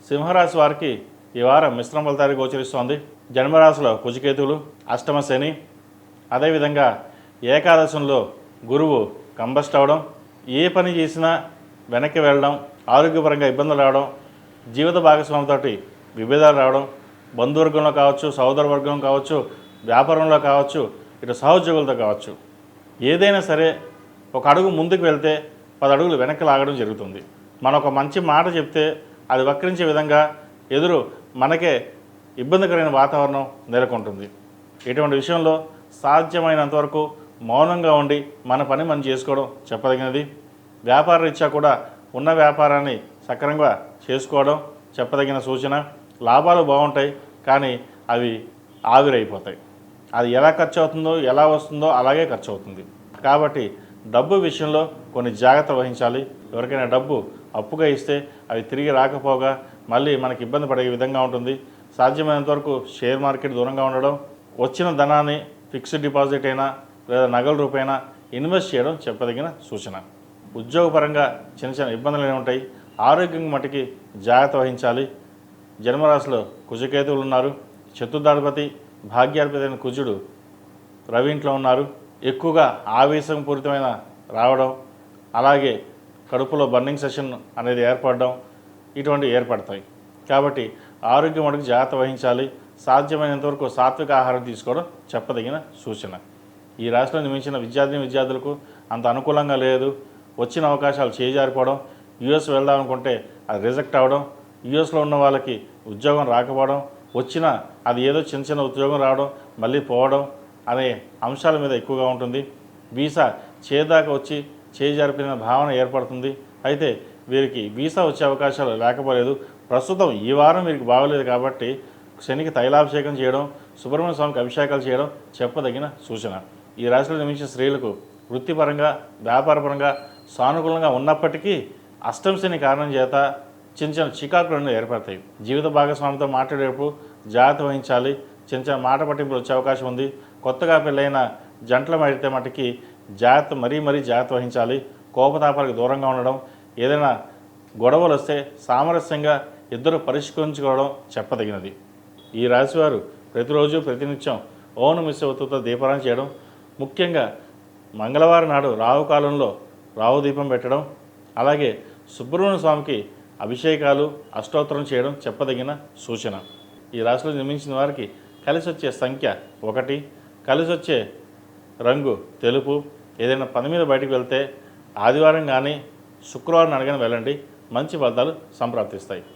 సింహరాశి వారికి ఈ వారం మిశ్రమ ఫలితాలు గోచరిస్తోంది. జన్మరాశిలో కుజకేతువులు, అష్టమ శని, అదేవిధంగా ఏకాదశంలో గురువు కంబస్ట్ అవడం, ఏ పని చేసినా వెనక్కి వెళ్ళడం, ఆరోగ్యపరంగా ఇబ్బందులు రావడం, జీవిత భాగస్వామితో విభేదాలు రావడం, బంధువర్గంలో కావచ్చు, సహోదర వర్గం కావచ్చు, వ్యాపారంలో కావచ్చు, ఇటు సహోద్యోగులతో కావచ్చు, ఏదైనా సరే ఒక అడుగు ముందుకు వెళ్తే 10 అడుగులు వెనక్కి లాగడం జరుగుతుంది. మనం ఒక మంచి మాట చెప్తే అది వక్రించే విధంగా ఎదురు మనకే ఇబ్బందికరమైన వాతావరణం నెలకొంటుంది. ఇటువంటి విషయంలో సాధ్యమైనంతవరకు మౌనంగా ఉండి మన పని మనం చేసుకోవడం చెప్పదగినది. వ్యాపార రీత్యా కూడా ఉన్న వ్యాపారాన్ని సక్రమంగా చేసుకోవడం చెప్పదగిన సూచన. లాభాలు బాగుంటాయి, కానీ అవి ఆవిరైపోతాయి. అది ఎలా ఖర్చు అవుతుందో, ఎలా వస్తుందో అలాగే ఖర్చు అవుతుంది. కాబట్టి డబ్బు విషయంలో కొన్ని జాగ్రత్తలు వహించాలి. ఎవరికైనా డబ్బు అప్పుగా ఇస్తే అవి తిరిగి రాకపోగా మళ్ళీ మనకి ఇబ్బంది పడే విధంగా ఉంటుంది. సాధ్యమైనంత వరకు షేర్ మార్కెట్ దూరంగా ఉండడం, వచ్చిన ధనాన్ని ఫిక్స్డ్ డిపాజిట్ అయినా లేదా నగల రూపైనా ఇన్వెస్ట్ చేయడం చెప్పదగిన సూచన. ఉద్యోగపరంగా చిన్న చిన్న ఇబ్బందులు ఉంటాయి. ఆరోగ్యం మటుకి జాగ్రత్త వహించాలి. జన్మరాశిలో కుజకేతువులు ఉన్నారు. చతుర్థాధిపతి భాగ్యాధిపతి అయిన కుజుడు రవి ఇంట్లో ఉన్నారు. ఎక్కువగా ఆవేశపూరితమైన రావడం, అలాగే కడుపులో బర్నింగ్ సెషన్ అనేది ఏర్పడడం, ఇటువంటివి ఏర్పడతాయి. కాబట్టి ఆరోగ్యం మటుకు జాగ్రత్త వహించాలి. సాధ్యమైనంతవరకు సాత్విక ఆహారం తీసుకోవడం చెప్పదగిన సూచన. ఈ రాశిలో నిర్మించిన విద్యార్థులకు అంత అనుకూలంగా లేదు. వచ్చిన అవకాశాలు చేజారిపోవడం, యూఎస్ వెళ్దాం అనుకుంటే అది రిజెక్ట్ అవ్వడం, యూఎస్లో ఉన్న వాళ్ళకి ఉద్యోగం రాకపోవడం, వచ్చినా అది ఏదో చిన్న చిన్న ఉద్యోగం రావడం మళ్ళీ పోవడం అనే అంశాల మీద ఎక్కువగా ఉంటుంది. వీసా చేదాకా వచ్చి చేజారిపోయిన భావన ఏర్పడుతుంది. అయితే వీరికి వీసా వచ్చే అవకాశాలు లేకపోలేదు. ప్రస్తుతం ఈ వారం వీరికి బాగోలేదు కాబట్టి శనికి తైలాభిషేకం చేయడం, సుబ్రహ్మణ్య స్వామికి అభిషేకాలు చేయడం చెప్పదగిన సూచన. ఈ రాశిలో నిర్మించిన స్త్రీలకు వృత్తిపరంగా, వ్యాపారపరంగా సానుకూలంగా ఉన్నప్పటికీ అష్టమ శని కారణం చేత చిన్న చిన్న చికాకులు ఏర్పడతాయి. జీవిత భాగస్వామితో మాట్లాడేటప్పుడు జాగ్రత్త వహించాలి. చిన్న చిన్న మాట పట్టింపులు వచ్చే అవకాశం ఉంది. కొత్తగా పెళ్ళైన జంటలు అయితే మటుకి మరీ జాగ్రత్త వహించాలి. కోపతాపాలకు దూరంగా ఉండడం, ఏదైనా గొడవలు వస్తే సామరస్యంగా ఇద్దరు పరిష్కరించుకోవడం చెప్పదగినది. ఈ రాశివారు ప్రతిరోజు ప్రతినిత్యం ఓం నమః శివాయతో దీపారాధన చేయడం, ముఖ్యంగా మంగళవారం నాడు రాహుకాలంలో రాహు దీపం పెట్టడం, అలాగే సుబ్రహ్మణ్య స్వామికి అభిషేకాలు, అష్టోత్తరం చేయడం చెప్పదగిన సూచన. ఈ రాశిలో నిర్మించిన వారికి కలిసి వచ్చే సంఖ్య 1, కలిసి వచ్చే రంగు తెలుపు. ఏదైనా పని మీద బయటకు వెళ్తే ఆదివారం కానీ శుక్రవారం అడగని వెళ్ళండి, మంచి ఫలితాలు సంప్రాప్తిస్తాయి.